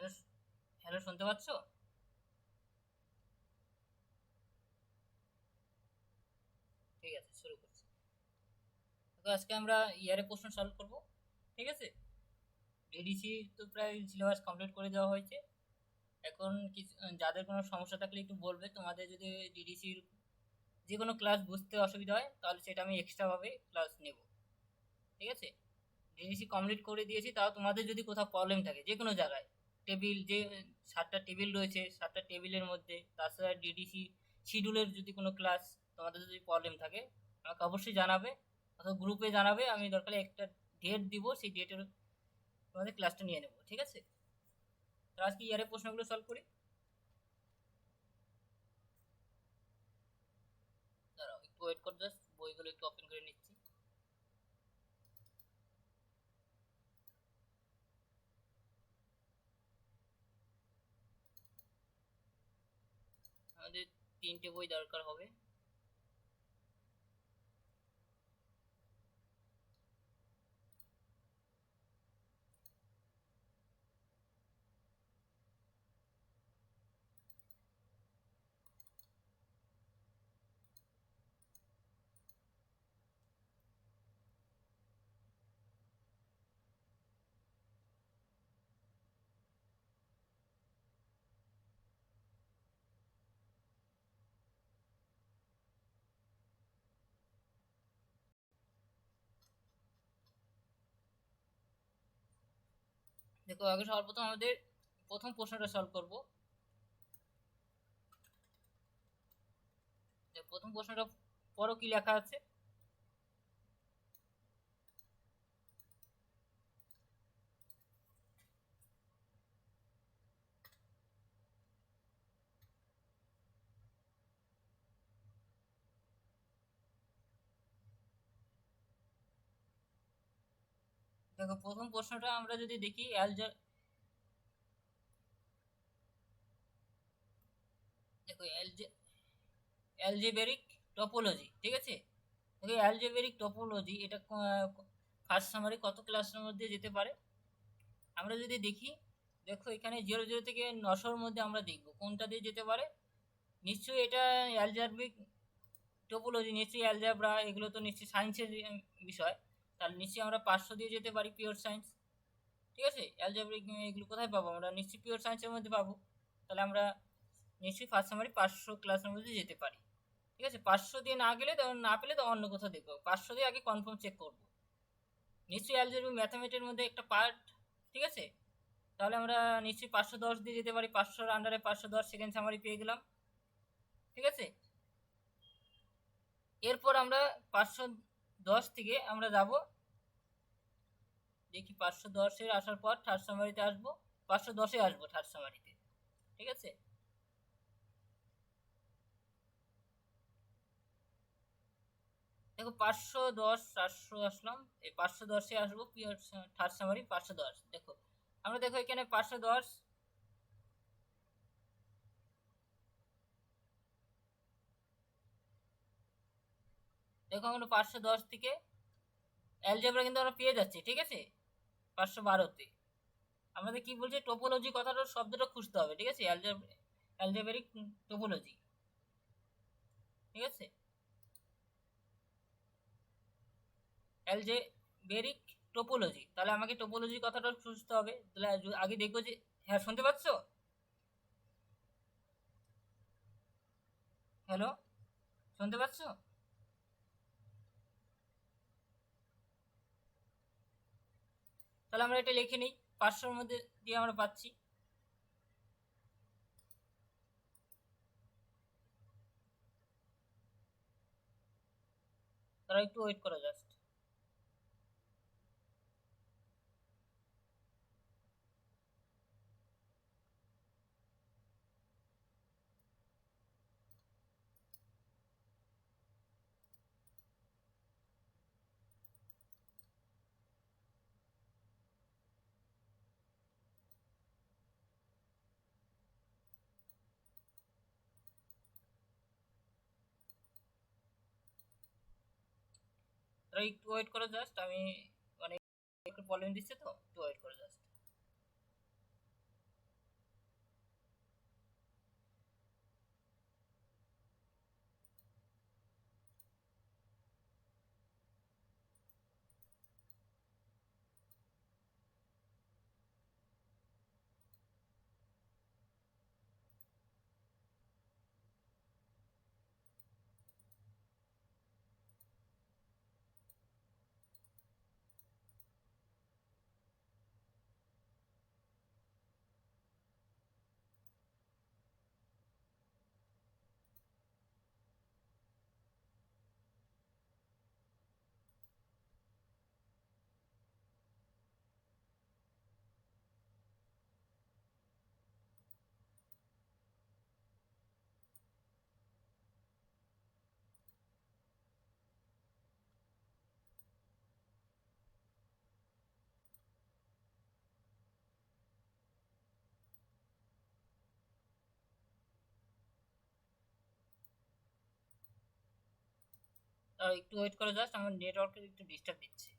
Hello, hello, শুনতে পাচ্ছ? ঠিক আছে, শুরু করছি। তো আজকে আমরা ইয়ারে প্রশ্ন সলভ করব। ঠিক আছে। ডিডিসি তো প্রায় সিলেবাস কমপ্লিট করে দেওয়া হয়েছে। এখন কিছু যাদের কোনো সমস্যা থাকলে একটু বলবে। তোমাদের যদি ডিডিসির যে কোনো ক্লাস বুঝতে অসুবিধা হয় তাহলে সেটা আমি এক্সট্রা ভাবে ক্লাস নেব। ঠিক আছে। ডিডিসি কমপ্লিট করে দিয়েছি, তাও তোমাদের যদি কোথাও প্রবলেম থাকে যে কোনো জায়গায়, টেবিল যে 7টা টেবিল রয়েছে, 7টা টেবিলের মধ্যে তাছাড়া ডিডিসি শিডিউলের যদি কোনো ক্লাস তোমাদের যদি প্রবলেম থাকে আমাকে অবশ্যই জানাবে, অথবা গ্রুপে জানাবে। আমি দরকারে একটা ডেট দিব, সেই ডেটের তোমাদের ক্লাসটা নিয়ে নেবো। ঠিক আছে। তো আজকে ইয়ারের প্রশ্নগুলো সলভ করি। দাঁড়াও একটু ওয়েট কর, জাস্ট বইগুলো একটু ওপেন করে নিচ্ছি। আমাদের 3টে বই দরকার হবে। দেখো, আগে সর্বপ্রথম আমাদের প্রথম প্রশ্নটা সলভ করব। প্রথম প্রশ্নটা পড়ো, কি লেখা আছে। দেখো, প্রথম প্রশ্নটা আমরা যদি দেখি দেখো অ্যালজেবেরিক টপোলজি। ঠিক আছে। দেখো, অ্যালজেবেরিক টপোলজি এটা ফার্স্ট সামারি কত ক্লাসের মধ্যে যেতে পারে আমরা যদি দেখি। দেখো, এখানে 0 0 থেকে 900-র মধ্যে আমরা দেখব কোনটা দিয়ে যেতে পারে। নিশ্চয়ই এটা অ্যালজেব্রিক টোপোলজি, নিশ্চয়ই অ্যালজেব্রা, এগুলো তো নিশ্চয়ই সায়েন্সের বিষয়। তাহলে নিশ্চয়ই আমরা 500 দিয়ে যেতে পারি, পিওর সায়েন্স। ঠিক আছে। অ্যালজেব্রিক এগুলো কোথায় পাবো? আমরা নিশ্চয়ই পিওর সায়েন্সের মধ্যে পাবো। তাহলে আমরা নিশ্চয়ই ফার্স্ট সামারি 500 ক্লাসের মধ্যে যেতে পারি। ঠিক আছে। 500 দিয়ে না গেলে, তখন না পেলে তো অন্য কোথাও দেখবো। 500 দিয়ে আগে কনফার্ম চেক করবো। নিশ্চয়ই অ্যালজেব্রিক ম্যাথামেটিক্সের মধ্যে একটা পার্ট। ঠিক আছে। তাহলে আমরা নিশ্চয়ই 510 দিয়ে যেতে পারি। 500-র আন্ডারে 510 সেকেন্ড সামারি পেয়ে গেলাম। ঠিক আছে। এরপর আমরা 510 থেকে আমরা যাব, দেখি 510-এর আসার পর থার্ড সামারিতে আসবো। 510-এ আসবো থার্ড সামারিতে। ঠিক আছে। দেখো, 510, 400 আসলাম, এই 510-এ আসবো, পিওর থার্ড সামারি 510। দেখো, আমরা দেখো এখানে 510। দেখো, আমরা 510 থেকে অ্যালজেব্রা কিন্তু আমরা পেয়ে যাচ্ছি। ঠিক আছে। 512-তে আমাদের কি বলছে, টোপোলজি কথাটা শব্দটা খুঁজতে হবে। ঠিক আছে। Algebraic topology. ঠিক আছে। অ্যালজেবেরিক টোপোলজি, তাহলে আমাকে টোপোলজি কথাটা খুঁজতে হবে। তাহলে আগে দেখবো যে, হ্যাঁ, শুনতে পাচ্ছ? হ্যালো, শুনতে পাচ্ছ? তাহলে আমরা এটা লিখে নিই। 500-র মধ্যে দিয়ে আমরা পাচ্ছি। তারা একটু ওয়েট করা জাস্ট। তারা একটু ওয়েট করো জাস্ট, আমি মানে একটু প্রবলেম দিচ্ছে, তো একটু ওয়েট করো জাস্ট। একটু ওয়েট করে, জাস্ট আমার নেটওয়ার্কের একটু ডিস্টার্ব দিচ্ছে।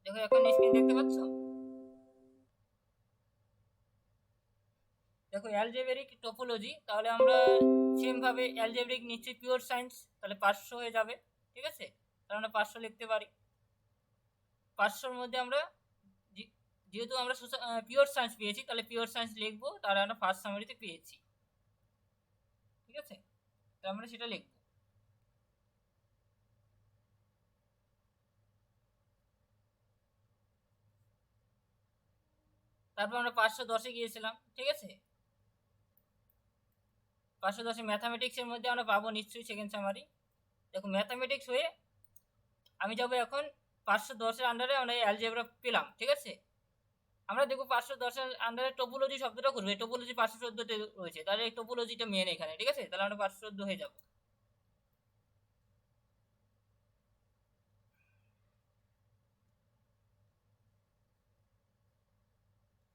দেখো এখন স্ক্রিন দেখতে পাচ্ছ? দেখো অ্যালজেব্রিক টোপোলজি, তাহলে আমরা সেম ভাবে অ্যালজেব্রিক নিশ্চয়ই পিওর সায়েন্স, তাহলে 500 হয়ে যাবে। ঠিক আছে, তাহলে আমরা 500 লিখতে পারি। 500-র মধ্যে আমরা যেহেতু আমরা পিওর সায়েন্স পেয়েছি, তাহলে পিওর সায়েন্স লিখবো, তাহলে আমরা ফার্স্ট সামারিতে পেয়েছি। ঠিক আছে, তাহলে আমরা সেটা লিখবো। তারপর আমরা 510-এ গিয়েছিলাম। ঠিক আছে, 510-এ ম্যাথামেটিক্সের মধ্যে আমরা পাবো নিশ্চয়ই সেকেন্ড সামারি। দেখো ম্যাথামেটিক্স হয়ে আমি যাবো এখন 510-এর আন্ডারে আমরা অ্যালজেব্রা পেলাম। ঠিক আছে, আমরা দেখবো 510-এর আন্ডারে টোপোলজি শব্দটা করবে, টোপোলজি 514-তে রয়েছে, তাহলে এই টোপোলজিটা মেন এখানে। ঠিক আছে, তাহলে আমরা 514 হয়ে যাবো।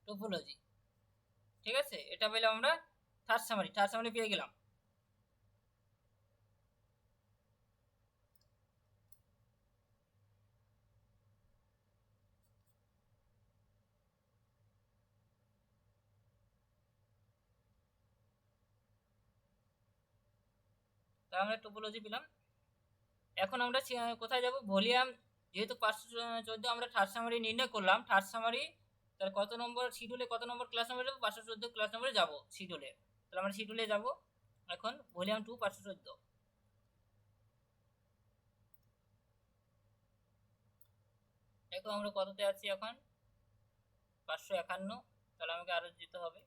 টোপোলজি, ঠিক আছে, এটা পেলাম আমরা। থার্ড সামারি পেয়ে গেলাম। তাহলে আমরা টোপোলজি পেলাম। এখন আমরা কোথায় যাব? ভলিউম, যেহেতু 514 আমরা থার্ড সামারি নির্ণয় করলাম, থার্ড সামারি তাহলে কত নম্বর শিডিউলে, কত নম্বর ক্লাস নম্বরে যাবো? 514 ক্লাস নম্বরে যাবো শিডিউলে। তাহলে আমরা শিডিউলে যাব এখন, ভলিউম 2 514। দেখো আমরা কততে আছি এখন? 551। তাহলে আমাকে আরো যেতে হবে।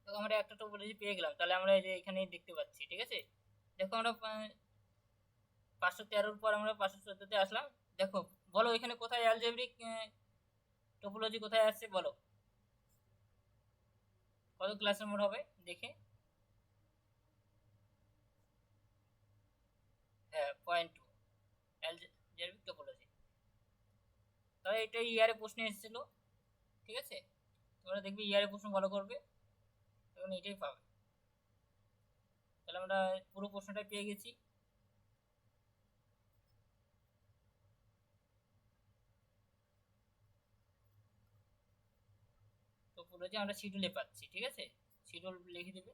তো আমরা একটা টোপোলজি পেয়ে গেলাম, তাহলে আমরা এই যে এখানে দেখতে পাচ্ছি। ঠিক আছে, দেখো আমরা 513-র পর আমরা 514-তে আসলাম। দেখো, বলো এখানে কোথায় অ্যালজেব্রিক টোপোলজি কোথায় আসছে বলো, কত ক্লাস নম্বর হবে দেখে। হ্যাঁ, .2 অ্যালজেব্রিক টোপোলজি। তাহলে এটা ইয়ারে প্রশ্ন এসেছিল। ঠিক আছে, তোমরা দেখবে ইয়ারে প্রশ্ন ভালো করবে, তখন এটাই পাবে। তাহলে আমরা পুরো প্রশ্নটা পেয়ে গেছি। টোপোলজি আমরা শিডিউলে পাচ্ছি। ঠিক আছে, শিডিউল লিখে দেবে।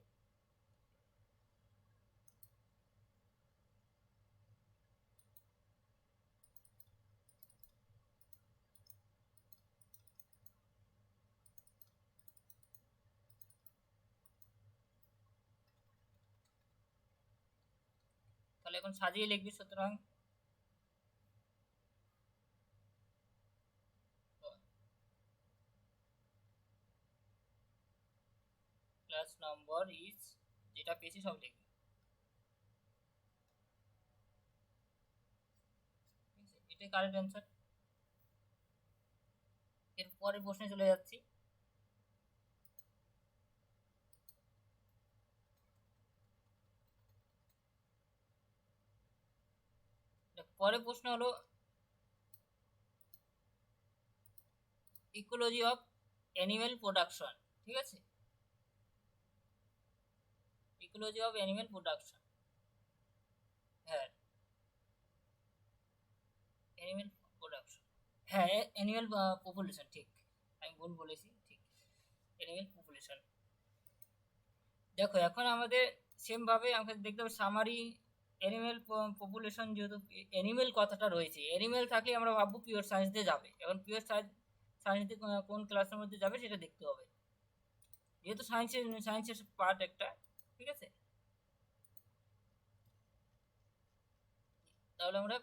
তাহলে এখন সাজিয়ে লিখবি, সুতরাং ক্লাস নম্বর ইজ, যেটা পেয়েছি সব লিখবি। এটাই কারেক্ট অ্যান্সার। এর পরের প্রশ্নে চলে যাচ্ছি। পরের প্রশ্ন হলো ইকোলজি অফ অ্যানিমেল প্রোডাকশন। ঠিক আছে, ইকোলজি অফ অ্যানিমেল প্রোডাকশন। হ্যাঁ, অ্যানিমেল প্রোডাকশন, হ্যাঁ অ্যানিমেল পপুলেশন, ঠিক, আমি ভুল বলেছি, ঠিক, অ্যানিমেল পপুলেশন। দেখো এখন আমাদের সেম ভাবে আমাকে দেখতে হবে সামারি অ্যানিমেল পপুলেশন, যেহেতু অ্যানিমেল কথাটা রয়েছে, অ্যানিমেল থাকলে আমরা ভাববো পিওর সায়েন্স দিয়ে যাবে। এখন পিওর সায়েন্স দিয়ে কোন ক্লাসের মধ্যে যাবে সেটা দেখতে হবে, যেহেতু সায়েন্সের পার্ট একটা। ঠিক আছে, তাহলে আমরা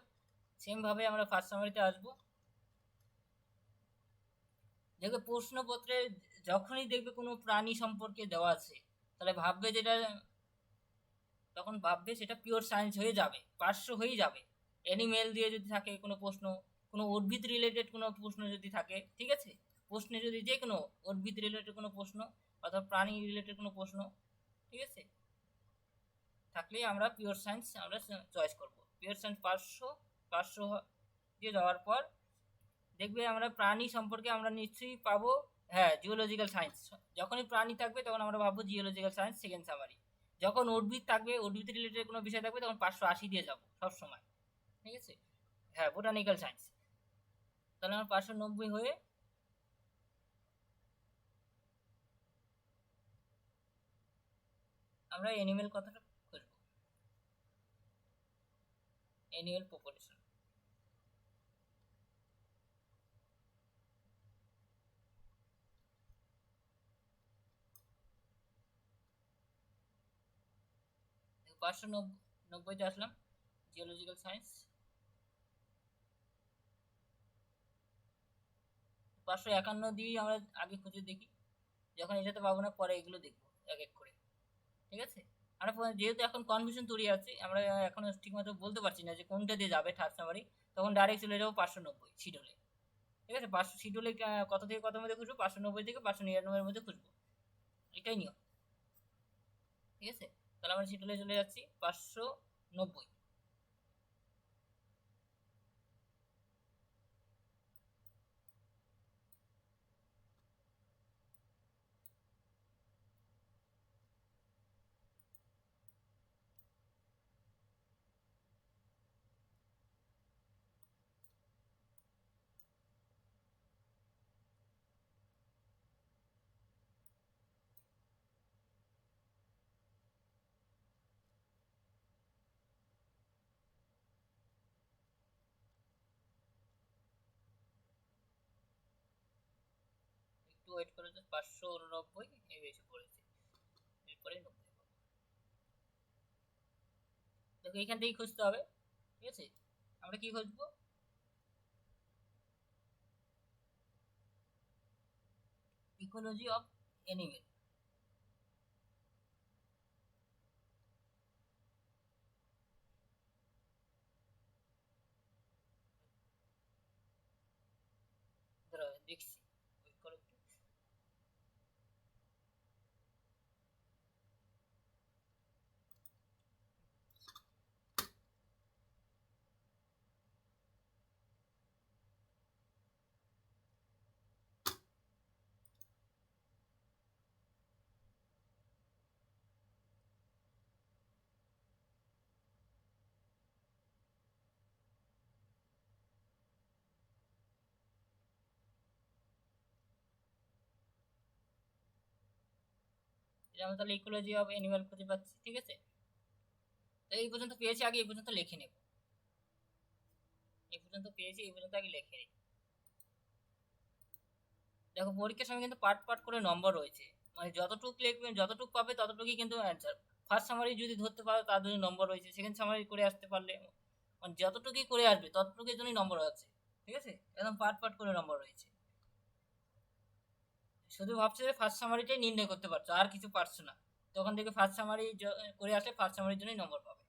সেমভাবে আমরা ফার্স্ট সামারিতে আসবো। দেখবে প্রশ্নপত্রে যখনই দেখবে কোনো প্রাণী সম্পর্কে দেওয়া আছে, তাহলে ভাববে যেটা, তখন ভাববে সেটা পিওর সায়েন্স হয়ে যাবে, পার্শ্ব হয়েই যাবে। অ্যানিমেল দিয়ে যদি থাকে কোনো প্রশ্ন, কোনো উদ্ভিদ রিলেটেড কোনো প্রশ্ন যদি থাকে, ঠিক আছে, প্রশ্নে যদি যে কোনো উদ্ভিদ রিলেটেড কোনো প্রশ্ন অথবা প্রাণী রিলেটেড কোনো প্রশ্ন, ঠিক আছে, থাকলেই আমরা পিওর সায়েন্স আমরা চয়েস করব। পিওর সায়েন্স পার্শ্ব দিয়ে যাওয়ার পর দেখবে আমরা প্রাণী সম্পর্কে আমরা নিশ্চয়ই পাবো, হ্যাঁ, জিওলজিক্যাল সায়েন্স। যখনই প্রাণী থাকবে তখন আমরা ভাববো জিওলজিক্যাল সায়েন্স সেকেন্ড সামারি। যখন উদ্ভিদ থাকবে, উদ্ভিদ রিলেটেড কোনো বিষয় থাকবে, তখন 580 দিয়ে যাবো সবসময়। ঠিক আছে, হ্যাঁ, বোটানিক্যাল সায়েন্স। তাহলে আমার 590 হয়ে আমরা অ্যানিমেল কথাটা খুঁজবো, অ্যানিমেল পপুলেশন। 590তে আসলাম, জিওলজিক্যাল সায়েন্স। 551 দিয়েই আমরা আগে খুঁজে দেখি, যখন এটাতে পাবো না পরে এগুলো দেখবো এক এক করে। ঠিক আছে, আমরা যেহেতু এখন কনফিউশন তৈরি আছে, আমরা এখন ঠিকমতো বলতে পারছি না যে কোনটা দিয়ে যাবে থার্ড সামারি, তখন ডাইরেক্ট চলে যাবো 590 শিডিউলে। ঠিক আছে, 500 শিডিউলে কত থেকে কত মধ্যে খুঁজবো, 590 থেকে 599 এর মধ্যে খুঁজবো, এটাই নিয়ম। ঠিক আছে, তাহলে আমরা শিডিউলে চলে যাচ্ছি 590। একটু ওয়েট করে, 589 এই বেশি পড়েছে, এরপরে 90। দেখো এখান থেকেই খুঁজতে হবে। ঠিক আছে, আমরা কি খুঁজবো, ইকোলজি অফ অ্যানিমেল। দেখছি, ওয়েট করো একটু। এটা আমরা তাহলে ইকোলজি অফ অ্যানিমাল খুঁজে পাচ্ছি। ঠিক আছে, তো এই পর্যন্ত পেয়েছি, আগে এই পর্যন্ত লিখে নেব। এই পর্যন্ত পেয়েছি, এই পর্যন্ত আগে লিখে নিই। দেখো পরীক্ষার সময় কিন্তু পার্ট পার্ট করে নম্বর রয়েছে, মানে যতটুক লিখবে যতটুক পাবে ততটুকুই কিন্তু অ্যান্সার। ফার্স্ট সামারি যদি ধরতে পারো তার জন্য নম্বর রয়েছে, সেকেন্ড সামারি করে আসতে পারলে মানে যতটুকুই করে আসবে ততটুকুর জন্যই নম্বর আছে। ঠিক আছে, একদম পার্ট পার্ট করে নম্বর রয়েছে। শুধু ভাবছো যে ফার্স্ট সামারিটাই নির্ণয় করতে পারছো, আর কিছু পারছো না, তখন থেকে ফার্স্ট সামারি করে আসলে ফার্স্ট সামারির জন্যই নম্বর পাবে।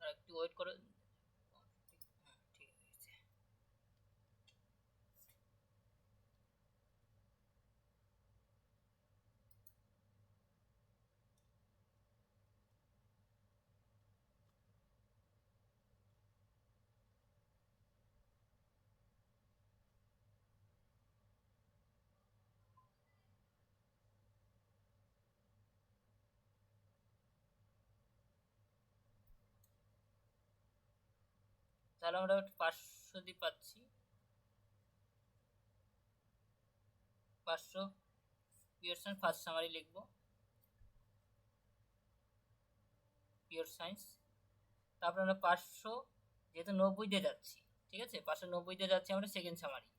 আর একটু ওয়েট করো। ঠিক আছে, তাহলে আমরা 500 দিয়ে পাচ্ছি। 500 পিয়ারসন ফার্স্ট সামারি লিখব, পিওর সায়েন্স। তারপর আমরা 500 যেহেতু 90 দিয়ে যাচ্ছি, ঠিক আছে, 590 দিয়ে যাচ্ছি আমরা সেকেন্ড সামারি।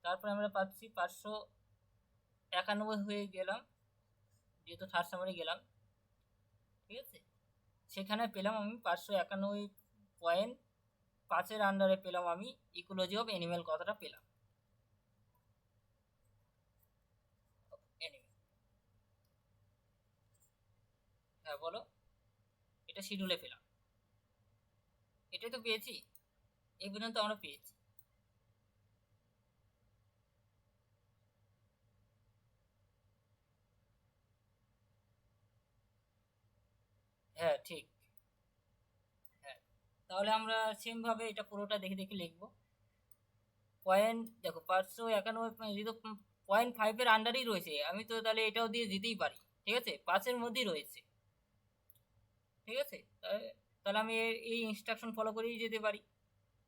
তারপরে আমরা পাচ্ছি 591 হয়ে গেলাম, যেহেতু থার্ড সামারি গেলাম, ঠিক আছে। সেখানে পেলাম আমি 591.5 আন্ডারে পেলাম আমি ইকোলজি অফ অ্যানিমেল কথাটা পেলাম। হ্যাঁ বলো, এটা শিডিউলে পেলাম, এটাই তো পেয়েছি, এই পর্যন্ত আমরা পেয়েছি। হ্যাঁ ঠিক। হ্যাঁ, তাহলে আমরা সেম ভাবে এটা পুরোটা দেখে দেখে লিখবো। পয়েন্ট দেখো 591 যেহেতু 0.5 আন্ডারই রয়েছে, আমি তো তাহলে এটাও দিয়ে দিতেই পারি, ঠিক আছে, 5 মধ্যেই রয়েছে, ঠিক আছে। তাহলে আমি এই ইনস্ট্রাকশন ফলো করেই যেতে পারি।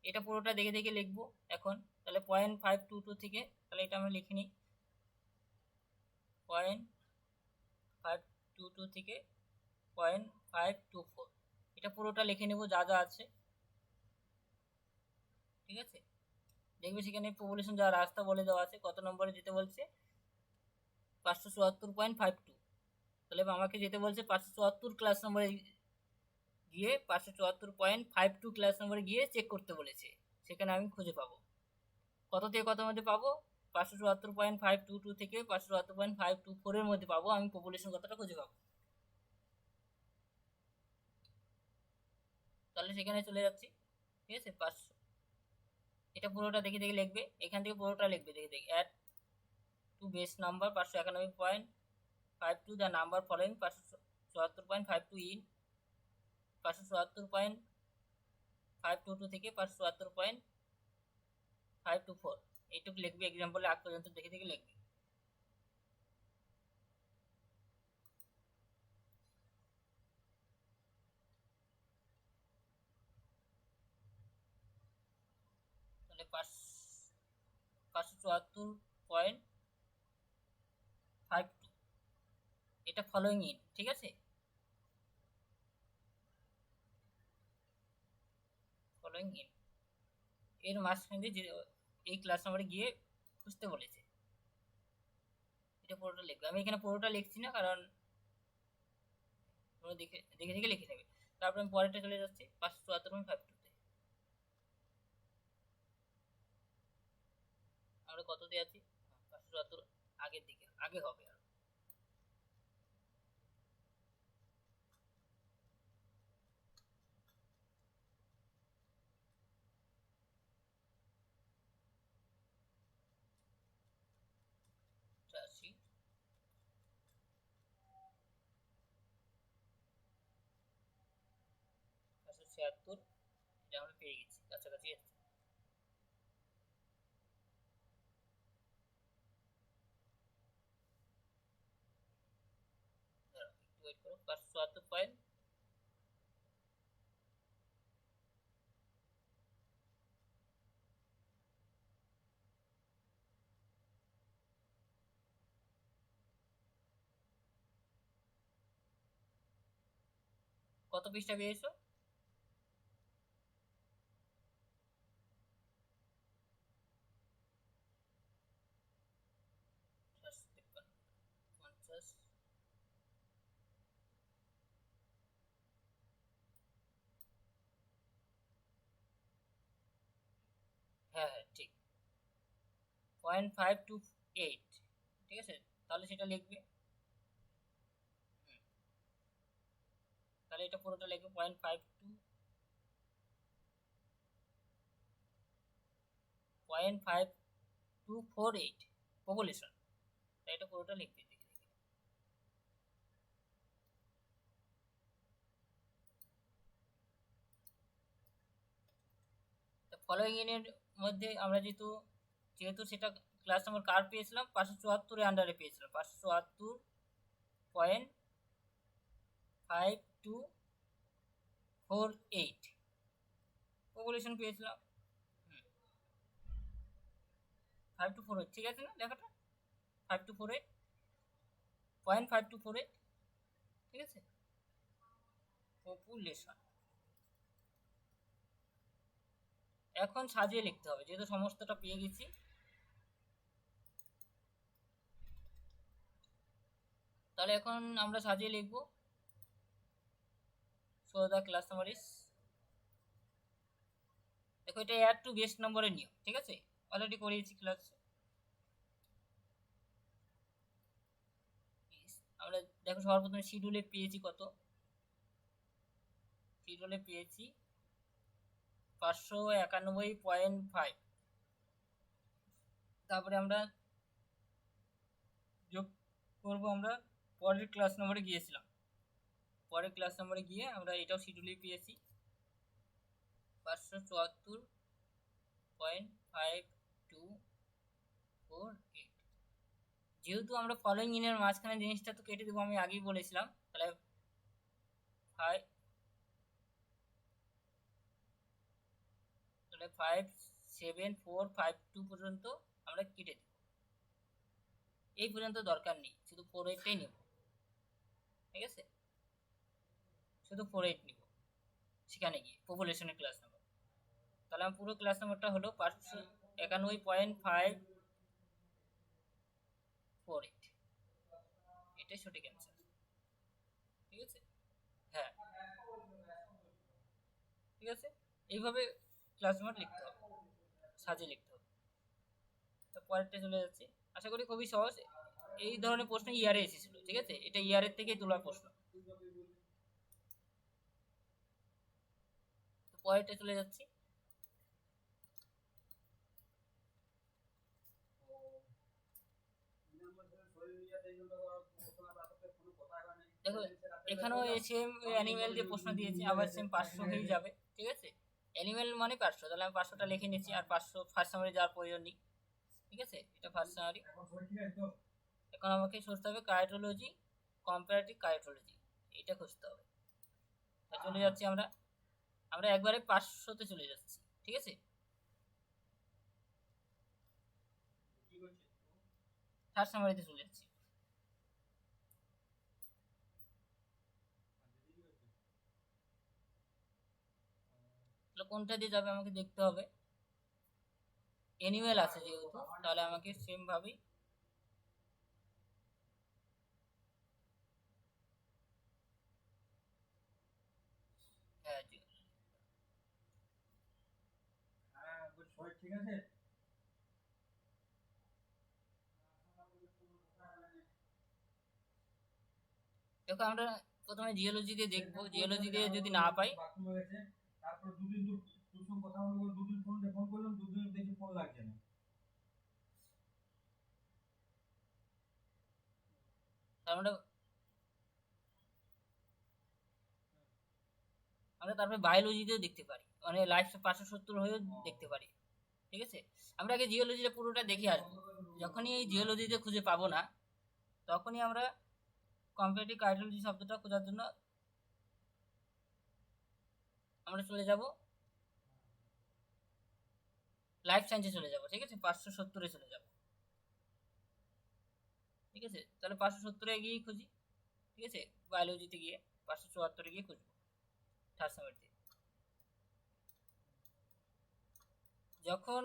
এটা পুরোটা দেখে দেখে লিখবো এখন। তাহলে 0.522 থেকে, তাহলে এটা আমরা লিখে নিই, 0.522 থেকে 0.524, এটা পুরোটা লিখে নেব যা যা আছে, ঠিক আছে। দেখবে সেখানে পপুলেশন যা রাস্তা বলে দেওয়া আছে, কত নম্বরে যেতে বলছে, 574.52, তাহলে আমাকে যেতে বলছে 574 ক্লাস নম্বরে গিয়ে 574.52 ক্লাস নম্বরে গিয়ে চেক করতে বলেছে, সেখানে আমি খুঁজে পাবো কত থেকে কত মধ্যে পাবো, 574.522 থেকে 574.524 এর মধ্যে পাবো, আমি পপুলেশন কতটা খুঁজে পাবো। তাহলে সেখানে চলে যাচ্ছি, ঠিক আছে। 500, এটা পুরোটা দেখে দেখে লিখবে, এখান থেকে পুরোটা লিখবে দেখে দেখে। Add to base number 591.52 the number following 574.52 in 574.522 থেকে 574.524, এইটুকু লিখবে, এক্সাম্পলে আগ পর্যন্ত দেখে দেখে লিখবে। তাহলে 574.52 এটা ফলোইং ইন, ঠিক আছে, ফলোইং ইন এর মাঝখানে যে এই ক্লাস নাম্বারে গিয়ে খুঁজতে বলেছে, এটা পুরোটা লিখবে। আমি এখানে পুরোটা লিখছি না, কারণ তোমরা দেখে দেখে দেখে লিখে নেবে। তারপর আমি পরেরটা চলে যাচ্ছি 574.52 তে। আমরা কত দিয়ে আছি, 574 আগের দিকে, আগে হবে আর আসি। 576 এটা আমরা পেয়ে গেছি, কাছাকাছি আছে। একটু ওয়েট করো, 574 পয়েন্ট কত পৃষ্ঠা পেয়েছো, পঞ্চাশ। হ্যাঁ হ্যাঁ ঠিক, 0.528, ঠিক আছে, তাহলে সেটা লিখবে। তাহলে এটা পুরোটা লিখবে 0.5248 পপুলেশন, তাই এটা পুরোটা লিখবে দেখে দেখে। ফলোইং এর মধ্যে আমরা যেহেতু সেটা ক্লাস নাম্বার কার পেয়েছিলাম, 574 আন্ডারে পেয়েছিলাম, 574.5248 পপুলেশন পেয়েছিলাম। 5248, ঠিক আছে না লেখাটা? 5248, 0.5248, ঠিক আছে। পপুলেশন এখন সাজিয়ে লিখতে হবে, যেহেতু সমস্তটা পেয়ে গেছি। তাহলে এখন আমরা সাজিয়ে লিখবো so the class number is, দেখো এটা অ্যাড টু বেস্ট নম্বরের নিয়ম, ঠিক আছে, অলরেডি করিয়েছি ক্লাস। আমরা দেখো সবার প্রথমে শিডিউলে পেয়েছি কত, শিডিউলে পেয়েছি 591.5। তারপরে আমরা যোগ করবো, আমরা পরের ক্লাস নম্বরে গিয়েছিলাম, পরের ক্লাস নম্বরে গিয়ে আমরা এটাও শিডিউলে পেয়েছি 574.528। যেহেতু আমরা ফলোইং ইনের মাঝখানে জিনিসটা তো কেটে দেবো, আমি আগেই বলেছিলাম, তাহলে 57452 পর্যন্ত আমরা কেটে দেব, এই পর্যন্ত দরকার নেই, শুধু 48টাই নেব, ঠিক আছে, শুধু 48 নিব সেখানে গিয়ে পপুলেশনের ক্লাস নাম্বার। তাহলে আমার পুরো ক্লাস নাম্বারটা হলো 591.548, এটাই সঠিক অ্যান্সার, ঠিক আছে। হ্যাঁ, ঠিক আছে, এইভাবে ক্লাস নাম্বার লিখতে হবে, সাজিয়ে লিখতে হবে। তো পরেরটা চলে যাচ্ছে, আশা করি খুবই সহজ। এই ধরনের প্রশ্ন ইয়ারে এসেছিল, ঠিক আছে, এটা ইয়ারের থেকে তোলা প্রশ্ন। তো পরেরটা চলে যাচ্ছি, দেখো এখানেও সেম অ্যানিমেল যে প্রশ্ন দিয়েছে, আবার সেম 500 হয়ে যাবে, ঠিক আছে, অ্যানিমেল মানে 500, তাহলে আমি 500টা লিখে নিচ্ছি, আর 500 ফার্স্ট সামারি যাওয়ার প্রয়োজন নেই, ঠিক আছে, এটা ফার্স্ট সামারি। এখন আমাকে খুঁজতে হবে কাইটোলজি, কম্পারেটিভ কাইটোলজি, এটা খুঁজতে হবে। তা চলে যাচ্ছি আমরা, আমরা একবারে 500তে চলে যাচ্ছি, ঠিক আছে, ফার্স্ট সামারিতে চলে যাচ্ছি। তাহলে কোনটা দিয়ে যাবে আমাকে দেখতে হবে, অ্যানিমেল আছে যেহেতু, তাহলে আমাকে সেম ভাবেই হ্যাঁ ঠিক আছে। দেখো আমরা প্রথমে জিওলজি দিয়ে দেখবো, জিওলজি দিয়ে যদি না পাই, তার মানে আমরা তারপরে বায়োলজিতেও দেখতে পারি, মানে লাইফ 570 হয়েও দেখতে পারি, ঠিক আছে। আমরা আগে জিওলজিটা পুরোটা দেখে আসবো, যখনই এই জিওলজিতে খুঁজে পাবো না, তখনই আমরা কম্পারেটিভ কাইটোলজি শব্দটা খোঁজার জন্য আমরা চলে যাব লাইফ সায়েন্সে চলে যাব, ঠিক আছে, 570-এ চলে যাব, ঠিক আছে। তাহলে 570-এ গিয়ে খুঁজি, ঠিক আছে, বায়োলজিতে গিয়ে 574-এ গিয়ে খুঁজবো থার্ড সামারিতে। যখন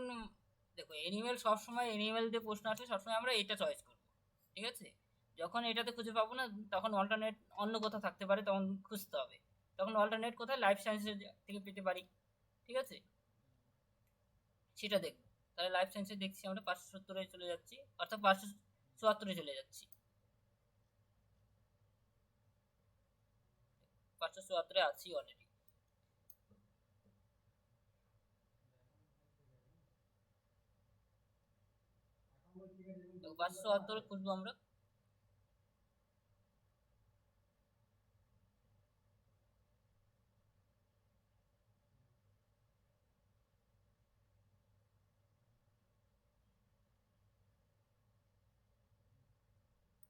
দেখো অ্যানিমেল, সবসময় অ্যানিমেল দিয়ে প্রশ্ন আসলে সবসময় আমরা এটা চয়েস করবো, ঠিক আছে। যখন এটাতে খুঁজে পাবো না, তখন অল্টারনেট অন্য কোথাও থাকতে পারে, তখন খুঁজতে হবে, তখন অল্টারনেট কোথায় লাইফ সায়েন্সের থেকে পেতে পারি, ঠিক আছে, সেটা দেখবো। তাহলে লাইফ সায়েন্সে দেখছি আমরা 570-এ চলে যাচ্ছি, অর্থাৎ 574-এ চলে যাচ্ছি, 574-এ আছি অলরেডি। 574 খুঁজবো আমরা,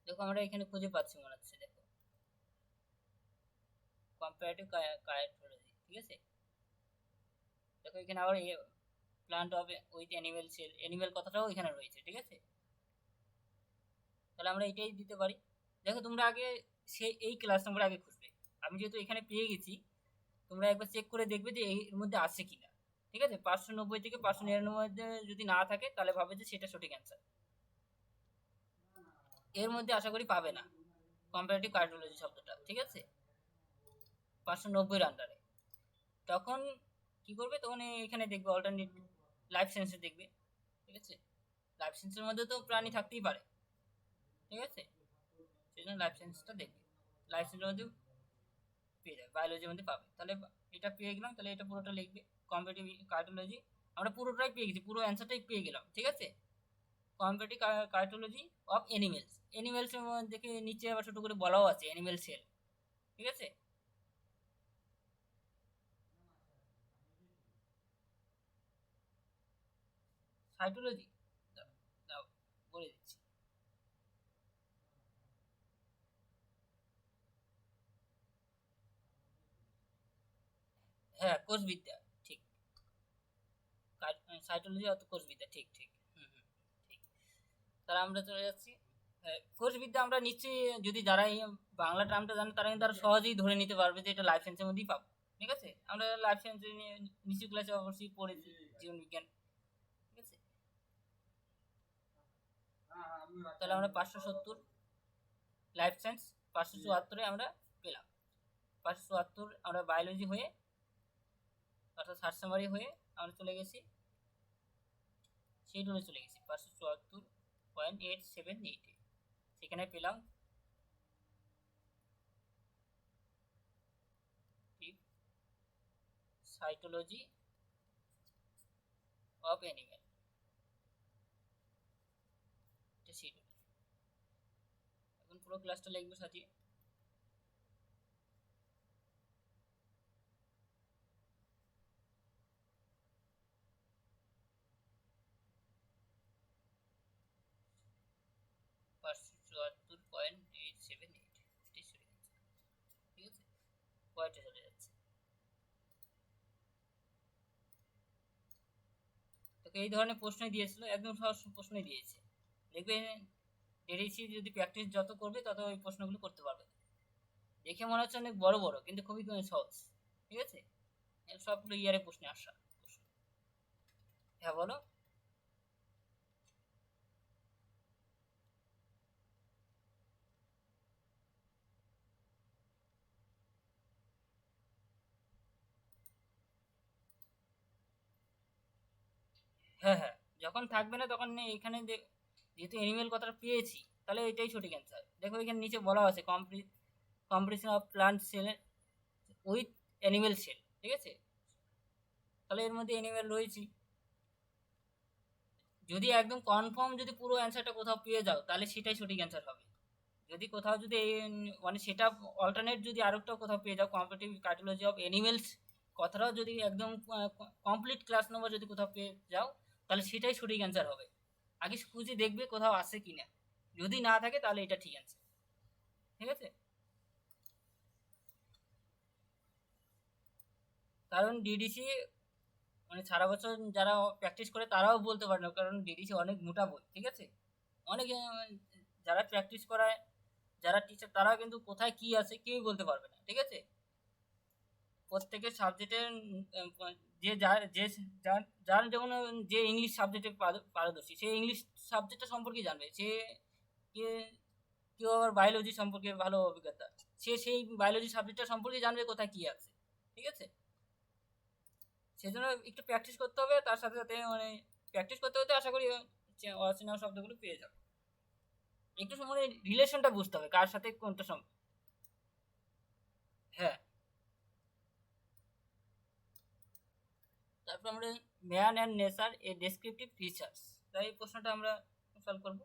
দেখো আমরা এখানে খুঁজে পাচ্ছি মনে হচ্ছে, দেখো কম্পারেটিভ কাইটোলজি, ঠিক আছে, দেখো এখানে আবার প্লান্ট হবে উইথ অ্যানিমেল সেল, অ্যানিমেল কথাটাও এখানে রয়েছে, ঠিক আছে। তাহলে আমরা এটাই দিতে পারি। দেখো তোমরা আগে এই ক্লাস নাম্বার আগে খুঁজবে, আমি যেহেতু এখানে পেয়ে গেছি, তোমরা একবার চেক করে দেখবে যে এর মধ্যে আছে কিনা, ঠিক আছে। 590 থেকে 599 মধ্যে যদি না থাকে তাহলে ভাবে যে সেটা সঠিক অ্যান্সার। এর মধ্যে আশা করি পাবে না কম্পারেটিভ কার্ডিওলজি শব্দটা, ঠিক আছে, 590 আন্ডারে। তখন কি করবে, তখন এখানে দেখবে অল্টারনেট লাইফ সায়েন্সে দেখবে, ঠিক আছে। লাইফ সায়েন্সের মধ্যে তো প্রাণী থাকতেই পারে, ঠিক আছে, সেই জন্য লাইফ সায়েন্সটা দেখবে। লাইফ সায়েন্সের মধ্যে পেয়ে যাবে, বায়োলজির মধ্যে পাবে। তাহলে এটা পেয়ে গেলাম, তাহলে এটা পুরোটা লিখবে কম্পারেটিভ কার্ডিওলজি। আমরা পুরোটাই পেয়ে গেছি, পুরো অ্যান্সারটাই পেয়ে গেলাম, ঠিক আছে। কম্পারেটিভ কার্ডিওলজি অফ অ্যানিমেলস, অ্যানিমেলসের মধ্যে নিচে আবার ছোট করে বলাও আছে অ্যানিমেল সেল, ঠিক আছে। সাইটোলজি দাও বলে দিচ্ছি। হ্যাঁ, কোষবিদ্যা, ঠিক। সাইটোলজি অত কোষবিদ্যা, ঠিক ঠিক। হুম হুম, ঠিক। তাহলে আমরা চলে যাচ্ছি কোষবিদ্যা। আমরা নিশ্চয়ই যদি যারা এই বাংলা টার্মটা জানে তারা কিন্তু আরো সহজেই ধরে নিতে পারবে যে এটা লাইফ সায়েন্সের মধ্যেই পাবো, ঠিক আছে। আমরা লাইফ সায়েন্স নিয়ে নিচু ক্লাসে অবশ্যই পড়েছি, জীবন বিজ্ঞান, ঠিক আছে। তাহলে আমরা 570 লাইফ সায়েন্স, 574 আমরা পেলাম। 574 আমরা বায়োলজি হয়ে অর্থাৎ সার্চ সামারি হয়ে আমরা চলে গেছি শিডিউলে, চলে গেছি 574.878, সেখানে পেলাম সাইটোলজি অফ অ্যানিমেল, এটা শিডিউল। এখন পুরো ক্লাসটা লিখবো সাজিয়ে। পাঁচশো চুয়াত্তর পয়েন্ট এইট সেভেন এইট, এটাই সঠিক অ্যান্সার, ঠিক আছে। পয়েন্টে চলে যাচ্ছে। তোকে এই ধরনের প্রশ্নই দিয়েছিল, একদম সহজ প্রশ্নই দিয়েছে। দেখবে ডেরিসি যদি প্র্যাকটিস যত করবে তত ওই প্রশ্নগুলো করতে পারবে। দেখে মনে হচ্ছে অনেক বড় বড়, কিন্তু খুবই সহজ, ঠিক আছে। সবগুলো ইয়ারে প্রশ্নে আসা। হ্যাঁ বলো। হ্যাঁ হ্যাঁ, যখন থাকবে না তখন এখানে যেহেতু অ্যানিমেল কথাটা পেয়েছি, তাহলে এটাই সঠিক অ্যান্সার। দেখো এখানে নিচে বলা আছে competition of plant cell with animal cell, ঠিক আছে। তাহলে এর মধ্যে অ্যানিমেল রয়েছে। যদি একদম কনফার্ম যদি পুরো অ্যান্সারটা কোথাও পেয়ে যাও তাহলে সেটাই সঠিক অ্যান্সার হবে। যদি কোথাও যদি মানে সেটা অল্টারনেট যদি আরেকটা কোথাও পেয়ে যাও কম্পিটিটিভ কার্ডিওলজি অফ অ্যানিমেলস কথাটাও যদি একদম কমপ্লিট ক্লাস নম্বর যদি কোথাও পেয়ে যাও তাহলে সেটাই সঠিক অ্যান্সার হবে। আগে খুঁজে দেখবে কোথাও আছে কিনা, যদি না থাকে তাহলে এটা ঠিক অ্যান্সার, ঠিক আছে। কারণ ডিডিসি মানে সারা বছর যারা প্র্যাকটিস করে তারাও বলতে পারে না, কারণ ডিডিসি অনেক মোটা বই, ঠিক আছে। অনেক যারা প্র্যাকটিস করায়, যারা টিচার, তারা কিন্তু কোথায় কি আছে কেউই বলতে পারবে না, ঠিক আছে। প্রত্যেকের সাবজেক্টের যে যার যে যার যার যেমন যে ইংলিশ সাবজেক্টে পারদর্শী সে ইংলিশ সাবজেক্টটা সম্পর্কে জানবে, সে কে কেউ আবার বায়োলজি সম্পর্কে ভালো অভিজ্ঞতা, সে সেই বায়োলজি সাবজেক্টটা সম্পর্কে জানবে কোথায় কি আছে, ঠিক আছে। সেজন্য একটু প্র্যাকটিস করতে হবে, তার সাথে সাথে মানে প্র্যাকটিস করতে করতে আশা করি অচেনা শব্দগুলো পেয়ে যাবে। একটু মানে রিলেশনটা বুঝতে হবে কার সাথে কোনটা হ্যাঁ। তারপর আমরা man and nature A descriptive research, তাই এই প্রশ্নটা আমরা সলভ করব।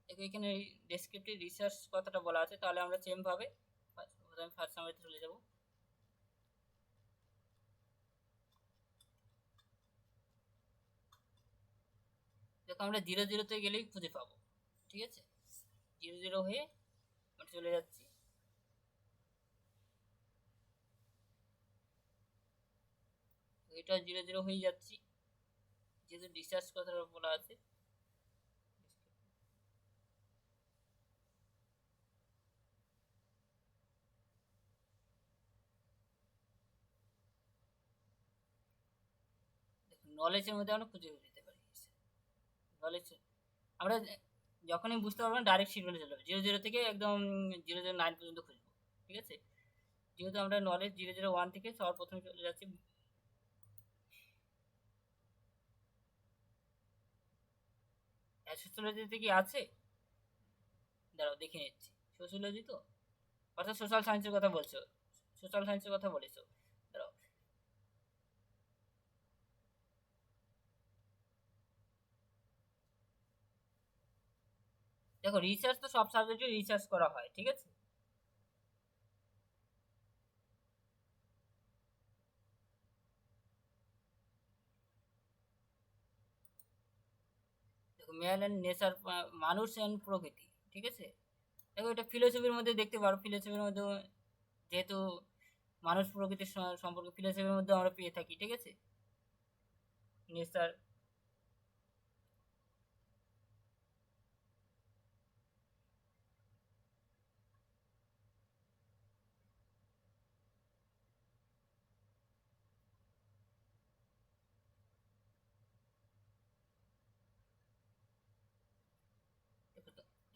দেখো এখানে ডেসক্রিপটিভ রিসার্চ কথাটা বলা আছে, তাহলে আমরা সেম ভাবে ফার্স্ট সামারিতে চলে যাব। দেখো আমরা 0 0 গেলেই খুঁজে পাবো, ঠিক আছে। 0 0 হয়ে আমরা চলে যাচ্ছি এটা 0 0 হয়ে যাচ্ছি, যেহেতু রিসার্চ কথাটা বলা আছে। নলেজের মধ্যে আমরা খুঁজে দিতে পারি। নলেজ আমরা যখনই বুঝতে পারবো না ডাইরেক্ট শিডিউলে চলে যাবে, 0 0 থেকে একদম 0 0 9 পর্যন্ত খুঁজবো। ঠিক আছে, যেহেতু আমরা নলেজ 0 0 1 থেকে সবার প্রথমে চলে যাচ্ছি। সোশ্যোলজিতে কি আছে, দাঁড়াও দেখে নিচ্ছি। সোশ্যোলজি তো, অর্থাৎ সোশ্যাল সায়েন্সের কথা বলছো, সোশ্যাল সায়েন্সের কথা বলেছো। দাঁড়াও, দেখো রিসার্চ তো সব সাবজেক্টে রিসার্চ করা হয়, ঠিক আছে। দেখো ম্যান অ্যান্ড নেচার, মানুষ অ্যান্ড প্রকৃতি, ঠিক আছে। দেখো এটা ফিলোসফির মধ্যে দেখতে পারো, ফিলোসফির মধ্যে যেহেতু মানুষ প্রকৃতির সম্পর্কে ফিলোসফির মধ্যে আমরা পেয়ে থাকি, ঠিক আছে। নেচার,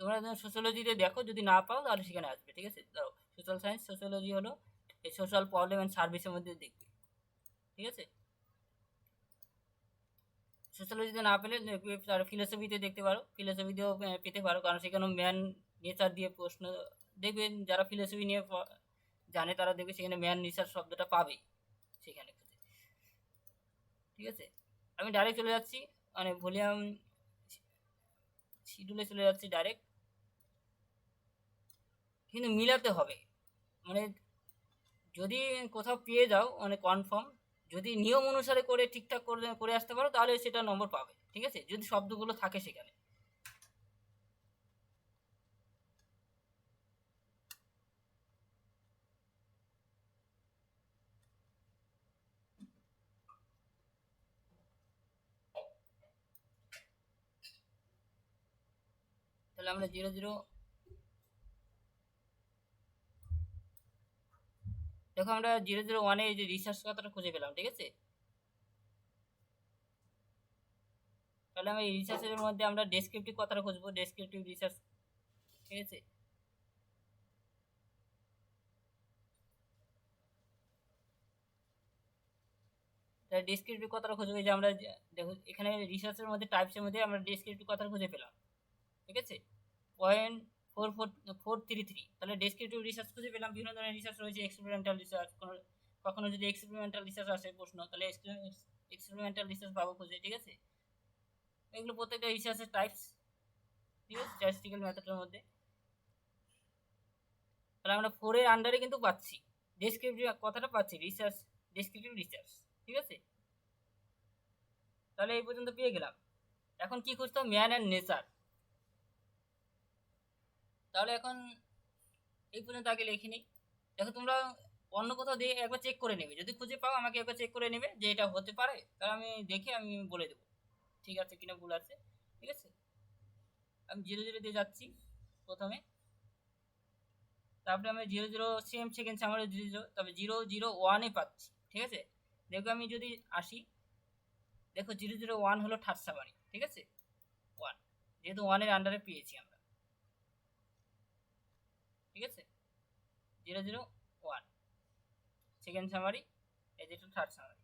তোমরা সোশ্যোলজিতে দেখো, যদি না পাও তাহলে সেখানে আসবে, ঠিক আছে। ধরো সোশ্যাল সায়েন্স, সোশ্যোলজি হলো এই সোশ্যাল প্রবলেম অ্যান্ড সার্ভিসের মধ্যে দেখবে, ঠিক আছে। সোশ্যোলজিতে না পেলে তার ফিলোসফিতে দেখতে পারো, ফিলোসফিতেও পেতে পারো, কারণ সেখানে ম্যান নেচার দিয়ে প্রশ্ন দেখবেন, যারা ফিলোসফি নিয়ে জানে তারা দেখবে সেখানে ম্যান নেচার শব্দটা পাবে সেখানে খুঁজে, ঠিক আছে। আমি ডাইরেক্ট চলে যাচ্ছি, মানে ভলিউম শিডিউলে চলে যাচ্ছি ডাইরেক্ট, কিন্তু মিলাতে হবে। মানে যদি কোথাও পেয়ে যাও মানে কনফার্ম, যদি নিয়ম অনুসারে করে ঠিকঠাক করে করে আসতে পারো তাহলে সেটা নম্বর পাবে, ঠিক আছে, যদি শব্দগুলো থাকে সেখানে। তাহলে আমরা 0 0, দেখো আমরা 0 0 1 এই যে রিসার্চ কথাটা খুঁজে পেলাম, ঠিক আছে। তাহলে আমরা এই রিসার্চের মধ্যে আমরা ডেসক্রিপটিভ কথাটা খুঁজবো, ডেসক্রিপটিভ রিসার্চ, ঠিক আছে। তাহলে ডেসক্রিপটিভ কথাটা খুঁজবো, এই যে আমরা দেখো এখানে রিসার্চের মধ্যে টাইপসের মধ্যে আমরা ডেসক্রিপটিভ কথাটা খুঁজে পেলাম, ঠিক আছে। 0.4433, তাহলে ডেসক্রিপটিভ রিসার্চ খুঁজে পেলাম। বিভিন্ন ধরনের রিসার্চ রয়েছে, এক্সপেরিমেন্টাল রিসার্চ, কখনো যদি এক্সপেরিমেন্টাল রিসার্চ আসে প্রশ্ন, তাহলে এক্সপেরিমেন্টাল রিসার্চ পাবো খুঁজে, ঠিক আছে। এগুলো প্রত্যেকটা রিসার্চের টাইপস, ঠিক আছে, স্ট্যাটিস্টিক্যাল মেথডের মধ্যে। তাহলে আমরা 4 এর আন্ডারে কিন্তু পাচ্ছি, ডেসক্রিপটিভ কথাটা পাচ্ছি, রিসার্চ, ডেসক্রিপটিভ রিসার্চ, ঠিক আছে। তাহলে এই পর্যন্ত পেয়ে গেলাম। এখন কি খুঁজতে হবে, ম্যান অ্যান্ড নেচার। তাহলে এখন এই পর্যন্ত আগে লিখে নিই। দেখো তোমরা অন্য কোথাও দিয়ে একবার চেক করে নেবে, যদি খুঁজে পাও আমাকে একবার চেক করে নেবে যে এটা হতে পারে, তাহলে আমি দেখে আমি বলে দেবো ঠিক আছে কিনা ভুল আছে, ঠিক আছে। আমি 0 0 দিয়ে যাচ্ছি প্রথমে, তারপরে আমি 0 0 সেম সেকেন্ড আমার 0 0, তবে 0 0 1 পাচ্ছি, ঠিক আছে। দেখো আমি যদি আসি, দেখো 0 0 1 হলো থার্ড সামারি, ঠিক আছে, 1, যেহেতু 1 এর আন্ডারে পেয়েছি আমরা, ঠিক আছে। 0 0 1 সেকেন্ড সামারি, এই যেটা থার্ড সামারি,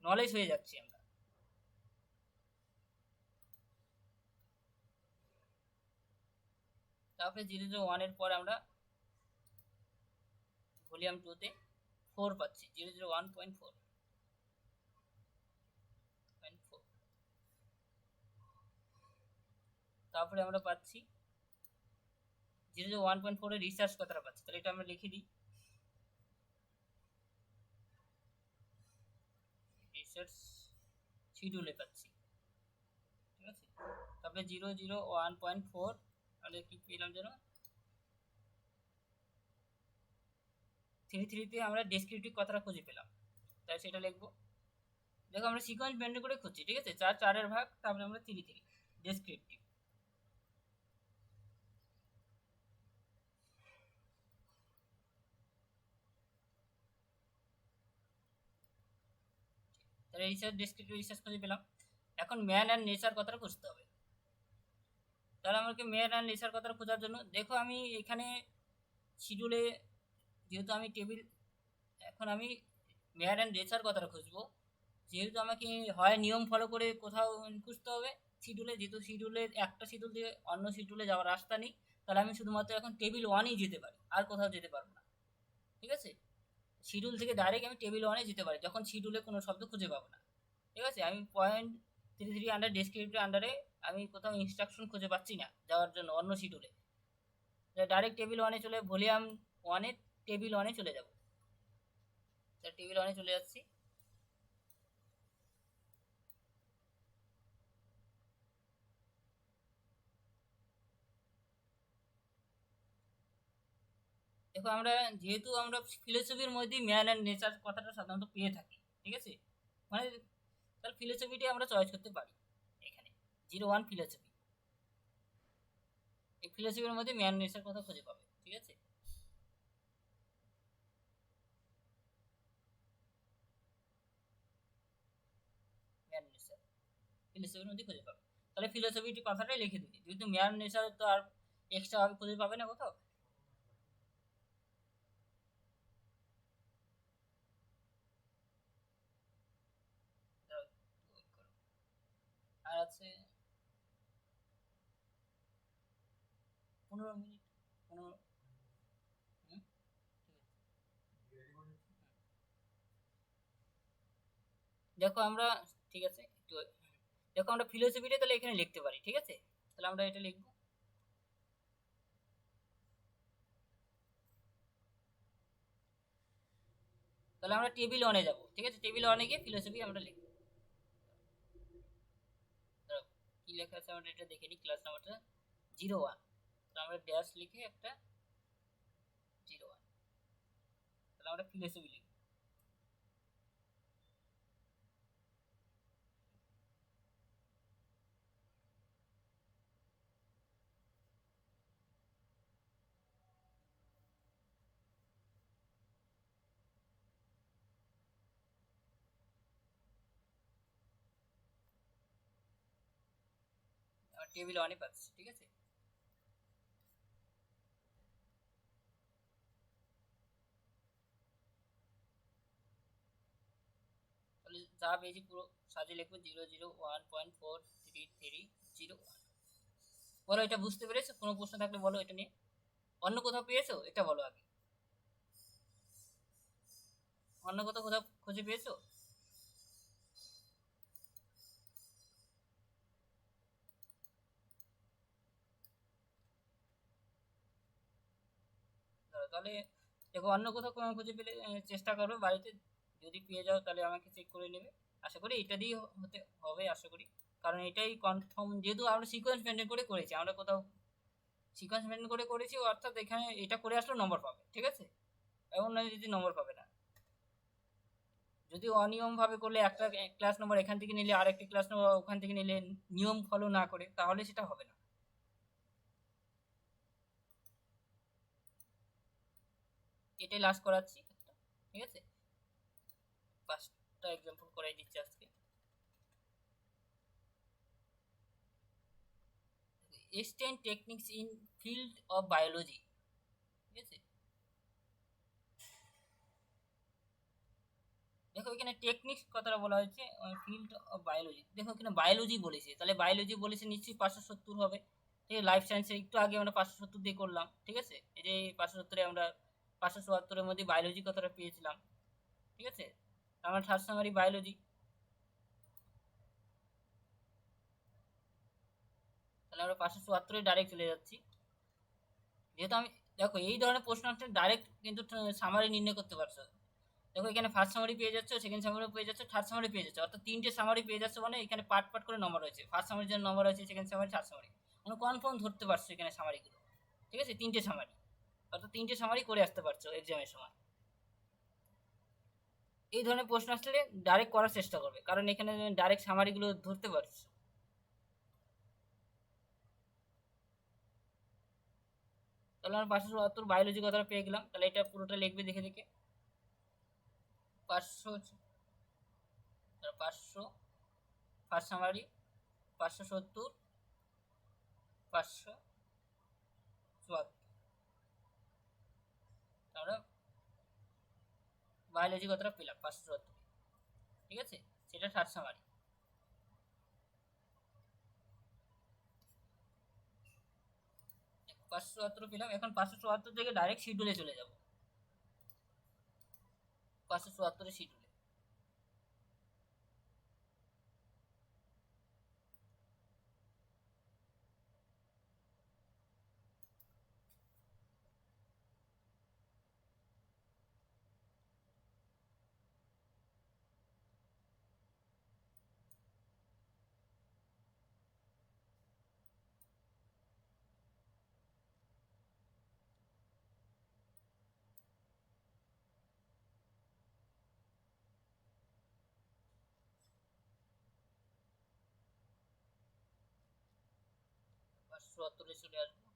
নলেজ হয়ে যাচ্ছি আমরা। তারপরে 0 0 1 এর পর আমরা ভলিউম 2 তে 4 পাচ্ছি, 0 0 1.4, তারপরে আমরা পাচ্ছি 0 0 1.4 এর রিসার্চ কথাটা পাচ্ছি, তাহলে এটা আমরা লিখে দিই, রিসার্চ শিডিউলে পাচ্ছি, ঠিক আছে। তারপরে 0 0 1.4, তাহলে কি পেলাম যেন 3 3 তে আমরা ডেসক্রিপটিভ কথাটা খুঁজে পেলাম, তাই সেটা লিখবো। দেখো আমরা সিকোয়েন্স মেনটেন করে খুঁজছি, ঠিক আছে, 4 4 এর ভাগ, তারপরে আমরা 3 3 ডেসক্রিপটিভ। তাহলে রিসার্চ ডেসক্রিপটিভ রিসার্চ খুঁজে পেলাম। এখন ম্যান অ্যান্ড নেচার কথাটা খুঁজতে হবে। তাহলে আমাকে ম্যান অ্যান্ড নেচার কথাটা খোঁজার জন্য দেখো আমি এখানে শিডিউলে, যেহেতু আমি টেবিল, এখন আমি ম্যান অ্যান্ড নেচার কথাটা খুঁজবো, যেহেতু আমাকে হয় নিয়ম ফলো করে কোথাও খুঁজতে হবে শিডিউলে, যেহেতু শিডিউলে একটা শিডিউল দিয়ে অন্য শিডিউলে যাওয়ার রাস্তা নেই, তাহলে আমি শুধুমাত্র এখন টেবিল ওয়ানেই যেতে পারি, আর কোথাও যেতে পারবো না, ঠিক আছে। শিডিউল থেকে ডাইরেক্ট আমি টেবিল ওয়ানে যেতে পারি যখন শিডিউলে কোনো শব্দ খুঁজে পাবো না, ঠিক আছে। আমি 0.33 আন্ডার ডেসক্রিপ্টিভ আন্ডারে আমি কোথাও ইনস্ট্রাকশন খুঁজে পাচ্ছি না যাওয়ার জন্য অন্য শিডিউলে, ডাইরেক্ট টেবিল ওয়ানে চলে, ভলিউম ওয়ানে টেবিল ওয়ানে চলে যাব। টেবিল ওয়ানে চলে যাচ্ছি। দেখো আমরা, যেহেতু আমরা ফিলোসফির মধ্যেই ম্যান অ্যান্ড নেচার কথাটা সাধারণত পেয়ে থাকি, ঠিক আছে, মানে তাহলে ফিলোসফিটি আমরা চয়েস করতে পারি এখানে, 01 ফিলোসফি, এই ফিলোসফির মধ্যে ম্যান নেচার কথা খুঁজে পাবে, ঠিক আছে। ম্যান নেচার ফিলোসফির মধ্যে খুঁজে পাবে, তাহলে ফিলোসফিটি কথাটাই লিখে দিই, যেহেতু ম্যান নেচার তো আর এক্সট্রা ভাবে খুঁজে পাবে না কোথাও। আর আছে 15 মিনিট, 15। হুম, ঠিক আছে। দেখো আমরা, ঠিক আছে একটু, দেখো আমরা ফিলোসফিটা তাহলে এখানে লিখতে পারি, ঠিক আছে, তাহলে আমরা এটা লিখবো। তাহলে আমরা টেবিল অনে যাব, ঠিক আছে, টেবিল অনে গিয়ে ফিলোসফি আমরা লিখবো। দাঁড়াও, কি লেখা আছে আমরা এটা দেখে নিই, ক্লাস নাম্বারটা 01, তো আমরা ড্যাশ লিখে একটা 01, তাহলে আমরা ফিলোসফি লিখবো। আমরা টেবিল অনে পাচ্ছি, ঠিক আছে। তাহলে যা পেয়েছি পুরো সাজিয়ে লিখবো, 001.43301। বলো এটা বুঝতে পেরেছো? কোনো প্রশ্ন থাকলে বলো এটা নিয়ে। অন্য কোথাও পেয়েছো এটা বলো আগে, অন্য কোথাও কোথাও খুঁজে পেয়েছো? তাহলে দেখো অন্য কোথাও কোনো খুঁজে পেলে চেষ্টা করবে বাড়িতে, যদি পেয়ে যাও তাহলে আমাকে চেক করে নেবে। আশা করি এটা দিয়ে হতে হবে, আশা করি, কারণ এটাই কনফার্ম, যেহেতু আমরা সিকোয়েন্স মেনটেন করে করেছি, আমরা কোথাও সিকোয়েন্স মেনটেন করে করেছি, অর্থাৎ এখানে এটা করে আসলেও নম্বর পাবে, ঠিক আছে, এমন নয় যদি নম্বর পাবে না। যদি অনিয়ম ভাবে করলে একটা ক্লাস নম্বর এখান থেকে নিলে আরেকটি ক্লাস নম্বর ওখান থেকে নিলে, নিয়ম ফলো না করে, তাহলে সেটা হবে না। এটাই লাস্ট করাচ্ছি একটা, ঠিক আছে, 5টা এক্সাম্পল করাই দিচ্ছি আজকে। Stain techniques in field of biology, ঠিক আছে। দেখো এখানে টেকনিক্স কথাটা বলা হয়েছে, ফিল্ড অফ বায়োলজি, দেখো এখানে বায়োলজি বলেছে, তাহলে বায়োলজি বলেছে নিশ্চয়ই 570 হবে, ঠিক আছে। লাইফ সায়েন্সে একটু আগে আমরা 570 দিয়ে করলাম, ঠিক আছে, এই যে 570-এ আমরা 574-এর মধ্যে বায়োলজি কথাটা পেয়েছিলাম, ঠিক আছে। আমার থার্ড সামারি বায়োলজি, তাহলে আমরা 574-এ ডাইরেক্ট চলে যাচ্ছি, যেহেতু আমি, দেখো এই ধরনের প্রশ্ন ডাইরেক্ট কিন্তু সামারি নির্ণয় করতে পারছো। দেখো এখানে ফার্স্ট সামারি পেয়ে যাচ্ছে, সেকেন্ড সামারি পেয়ে যাচ্ছে, থার্ড সামারি পেয়ে যাচ্ছে, অর্থাৎ 3টে সামারি পেয়ে যাচ্ছে, মানে এখানে পার্ট পার্ট করে নম্বর রয়েছে, ফার্স্ট সামারির জন্য নম্বর রয়েছে, সেকেন্ড সামারি, থার্ড সামারি, মানে কনফার্ম ধরতে পারছো এখানে সামারিগুলো, ঠিক আছে, 3টে সামারি, অর্থাৎ 3টে সামারি করে আসতে পারছো এক্সামের সময়। এই ধরনের প্রশ্ন আসলে ডাইরেক্ট করার চেষ্টা করবে, কারণ এখানে ডাইরেক্ট সামারিগুলো ধরতে পারছো। তাহলে আমরা 574 বায়োলজি কথাটা পেয়ে গেলাম। তাহলে এটা পুরোটা লিখবে দেখে দেখে। 500, 500 ফার্স্ট সামারি, 570, 574। আমরা বায়োলজি কথাটা পেলাম 574, ঠিক আছে, সেটা থার্ড সামারি। 574 পেলাম। এখন 574 থেকে ডাইরেক্ট শিডিউলে চলে যাব। 574 শিডিউলে। পাঁচশো চুয়াত্তরে চলে আসবো।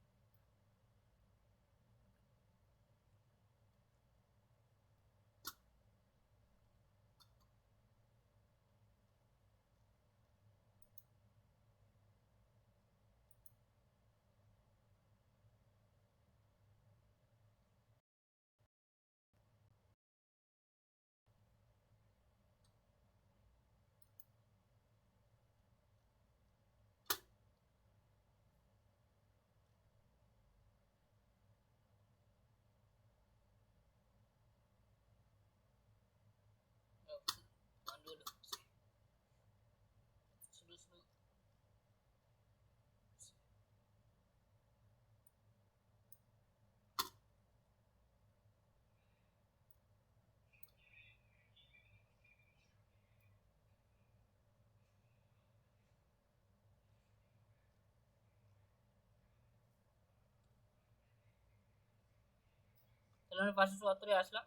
তাহলে আমরা 574-এ আসলাম।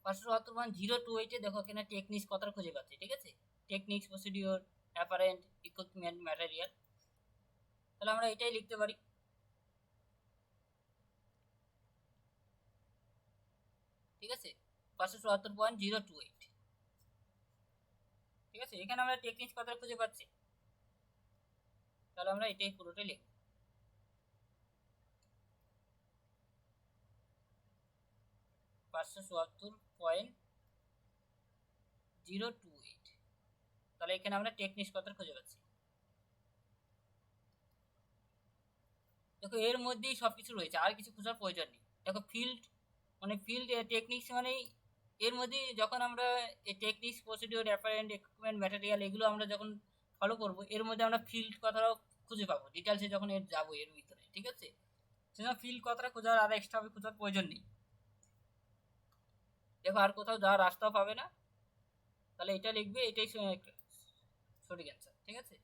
পাঁচশো চুয়াত্তর মান 028-এ দেখো এখানে টেকনিক্স কথাটা খুঁজে পাচ্ছি, ঠিক আছে। Techniques, procedure, apparent, equipment, material. তাহলে আমরা এটাই লিখতে পারি। ঠিক আছে, 574.028। ঠিক আছে, এখানে আমরা টেকনিক্স কথাটা খুঁজে পাচ্ছি। তাহলে আমরা এটাই পুরোটাই লিখব। 574.028। তাহলে এখানে আমরা টেকনিক্স কথাটা খুঁজে পাচ্ছি। দেখো এর মধ্যেই সবকিছু রয়েছে, আর কিছু খোঁজার প্রয়োজন নেই। দেখো ফিল্ড, মানে ফিল্ড টেকনিক্স মানে এর মধ্যে যখন আমরা এই techniques, procedure, apparent, equipment, material এগুলো আমরা যখন ফলো করব, এর মধ্যে আমরা ফিল্ড কথাটাও খুঁজে পাবো ডিটেলসে যখন এর যাবো এর ভিতরে। ঠিক আছে, সেজন্য ফিল্ড কথাটা খোঁজার আর এক্সট্রা খোঁজার প্রয়োজন নেই। দেখো আর কোথাও যাওয়ার রাস্তাও পাবে না। তাহলে এটা লিখবে, এটাই সঠিক অ্যান্সার। ঠিক আছে।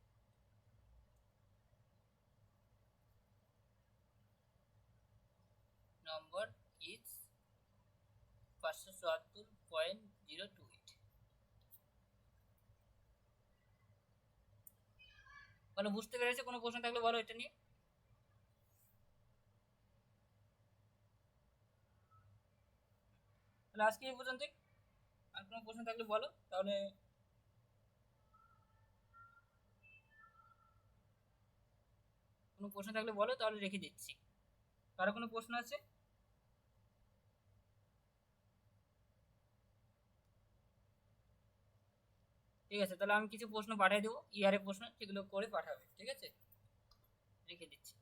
574.028। বলো, বুঝতে পেরেছো? কোনো প্রশ্ন থাকলে বলো এটা নিয়ে। তাহলে আজকে এই পর্যন্তই। আর কোনো প্রশ্ন থাকলে বলো, তাহলে কোনো প্রশ্ন থাকলে বলো, তাহলে রেখে দিচ্ছি। কারো কোনো প্রশ্ন আছে? ঠিক আছে, তাহলে আমি কিছু প্রশ্ন পাঠিয়ে দেবো, ইয়ারের প্রশ্ন, সেগুলো করে পাঠাবে। ঠিক আছে, রেখে দিচ্ছি।